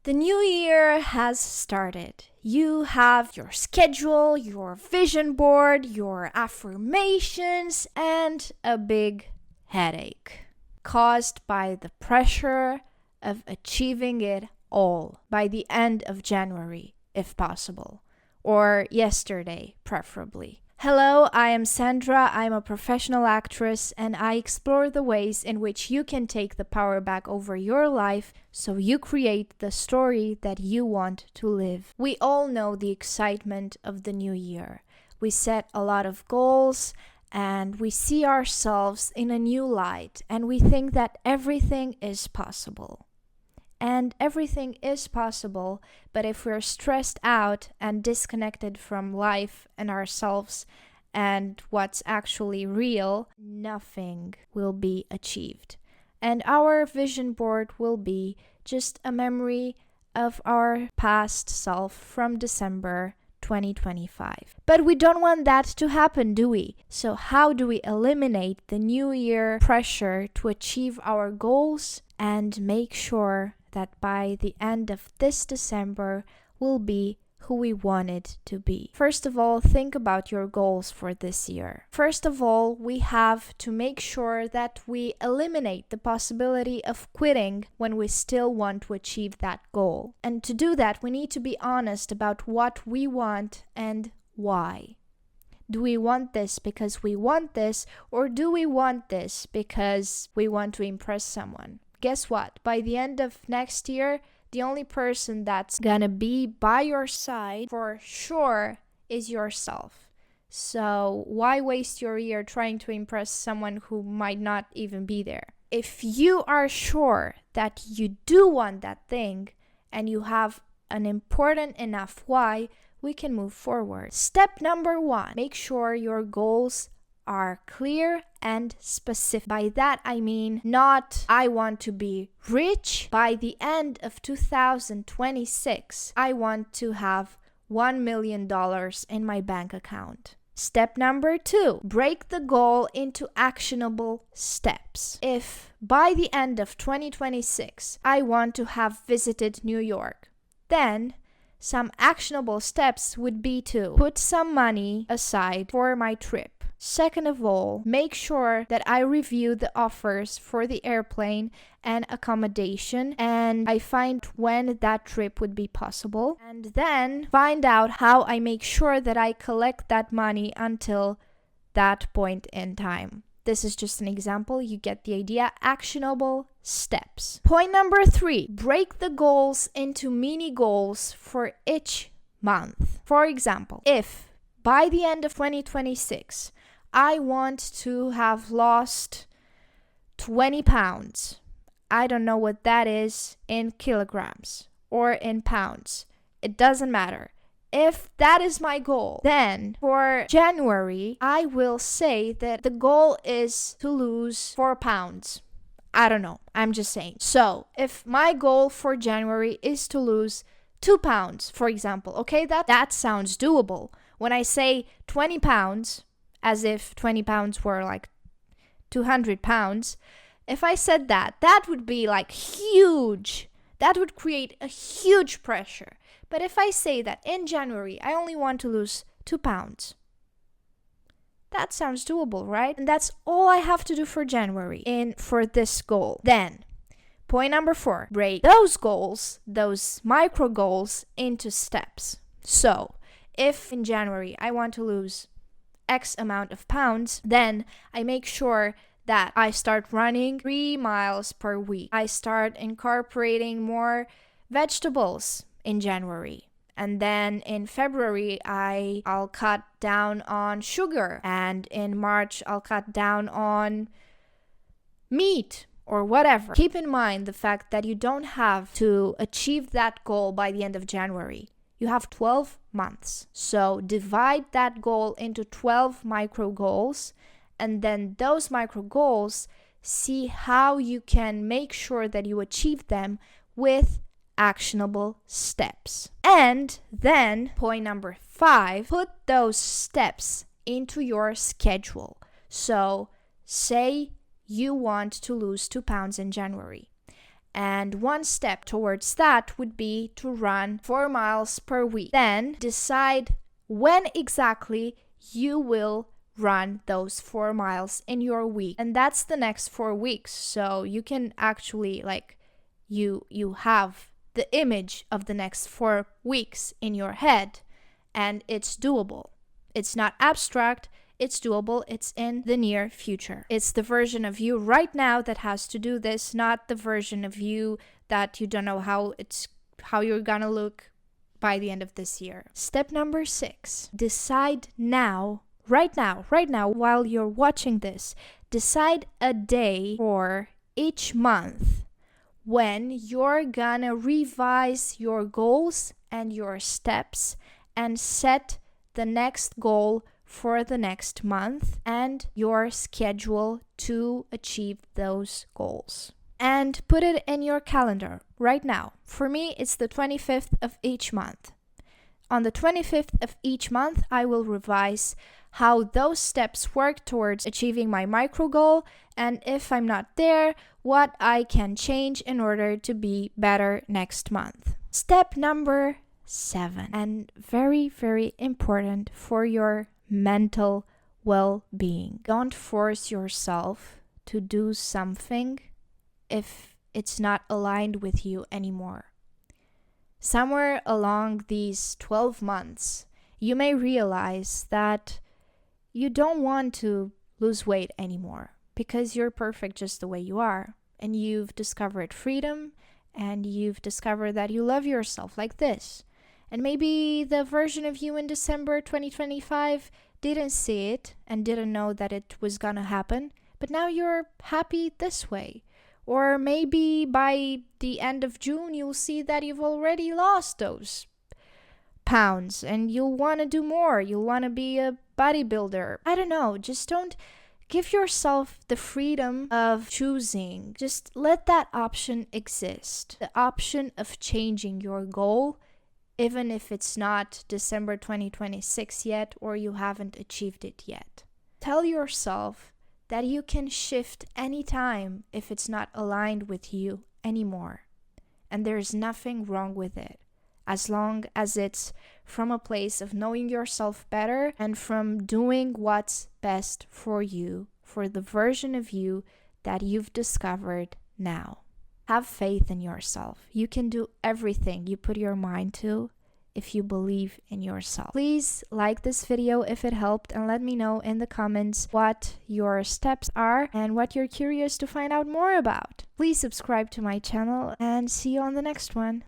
The new year has started. You have your schedule, your vision board, your affirmations, and a big headache caused by the pressure of achieving it all by the end of January, if possible, or yesterday, preferably. Hello, I am Sandra. I'm a professional actress, and I explore the ways in which you can take the power back over your life so you create the story that you want to live. We all know the excitement of the new year. We set a lot of goals, and we see ourselves in a new light, and we think that everything is possible. And everything is possible, but if we're stressed out and disconnected from life and ourselves and what's actually real, nothing will be achieved. And our vision board will be just a memory of our past self from December 2025. But we don't want that to happen, do we? So how do we eliminate the new year pressure to achieve our goals and make sure that by the end of this December we'll be who we wanted to be? First of all, think about your goals for this year. First of all, we have to make sure that we eliminate the possibility of quitting when we still want to achieve that goal. And to do that, we need to be honest about what we want and why. Do we want this because we want this, or do we want this because we want to impress someone? Guess what? By the end of next year, the only person that's gonna be by your side for sure is yourself. So why waste your year trying to impress someone who might not even be there? If you are sure that you do want that thing and you have an important enough why, we can move forward. Step number 1, make sure your goals are clear and specific. By that I mean not I want to be rich by the end of 2026. I want to have $1 million in my bank account. Step number 2, break the goal into actionable steps. If by the end of 2026 I want to have visited New York, then some actionable steps would be to put some money aside for my trip. Second of all, make sure that I review the offers for the airplane and accommodation, and I find when that trip would be possible. And then find out how I make sure that I collect that money until that point in time. This is just an example. You get the idea. Actionable steps. Point number 3, break the goals into mini goals for each month. For example, if by the end of 2026, I want to have lost 20 pounds. I don't know what that is in kilograms or in pounds. It doesn't matter. If that is my goal, then for January, I will say that the goal is to lose 4 pounds. I don't know. I'm just saying. So if my goal for January is to lose 2 pounds, for example, okay, that sounds doable. When I say 20 pounds, as if 20 pounds were like 200 pounds, if I said that would be like huge. That would create a huge pressure. But if I say that in January, I only want to lose 2 pounds, that sounds doable, right? And that's all I have to do for January for this goal. Then, point number 4, break those goals, those micro goals, into steps. So, if in January I want to lose X amount of pounds, then I make sure that I start running 3 miles per week. I start incorporating more vegetables in January. And then in February, I'll cut down on sugar. And in March, I'll cut down on meat or whatever. Keep in mind the fact that you don't have to achieve that goal by the end of January. You have 12 months. So divide that goal into 12 micro goals, and then those micro goals, see how you can make sure that you achieve them with actionable steps. And then point number 5, put those steps into your schedule. So say you want to lose 2 pounds in January. And one step towards that would be to run 4 miles per week. Then decide when exactly you will run those 4 miles in your week. And that's the next 4 weeks. So you can actually you have the image of the next 4 weeks in your head, and it's doable. It's not abstract, it's doable, it's in the near future. It's the version of you right now that has to do this, not the version of you that you don't know how you're gonna look by the end of this year. Step number 6, decide now, right now, while you're watching this, decide a day for each month when you're gonna revise your goals and your steps and set the next goal for the next month and your schedule to achieve those goals. And put it in your calendar right now. For me, it's the 25th of each month. On the 25th of each month, I will revise how those steps work towards achieving my micro goal, and if I'm not there, what I can change in order to be better next month. Step number 7, and very, very important for your mental well-being. Don't force yourself to do something if it's not aligned with you anymore. Somewhere along these 12 months, you may realize that you don't want to lose weight anymore because you're perfect just the way you are. And you've discovered freedom, and you've discovered that you love yourself like this. And maybe the version of you in December 2025 didn't see it and didn't know that it was gonna happen, but now you're happy this way. Or maybe by the end of June, you'll see that you've already lost those pounds and you'll want to do more. You'll want to be a bodybuilder. I don't know. Just don't give yourself the freedom of choosing. Just let that option exist. The option of changing your goal, even if it's not December 2026 yet or you haven't achieved it yet. Tell yourself that you can shift anytime if it's not aligned with you anymore. And there's nothing wrong with it, as long as it's from a place of knowing yourself better and from doing what's best for you, for the version of you that you've discovered now. Have faith in yourself. You can do everything you put your mind to if you believe in yourself. Please like this video if it helped, and let me know in the comments what your steps are and what you're curious to find out more about. Please subscribe to my channel, and see you on the next one.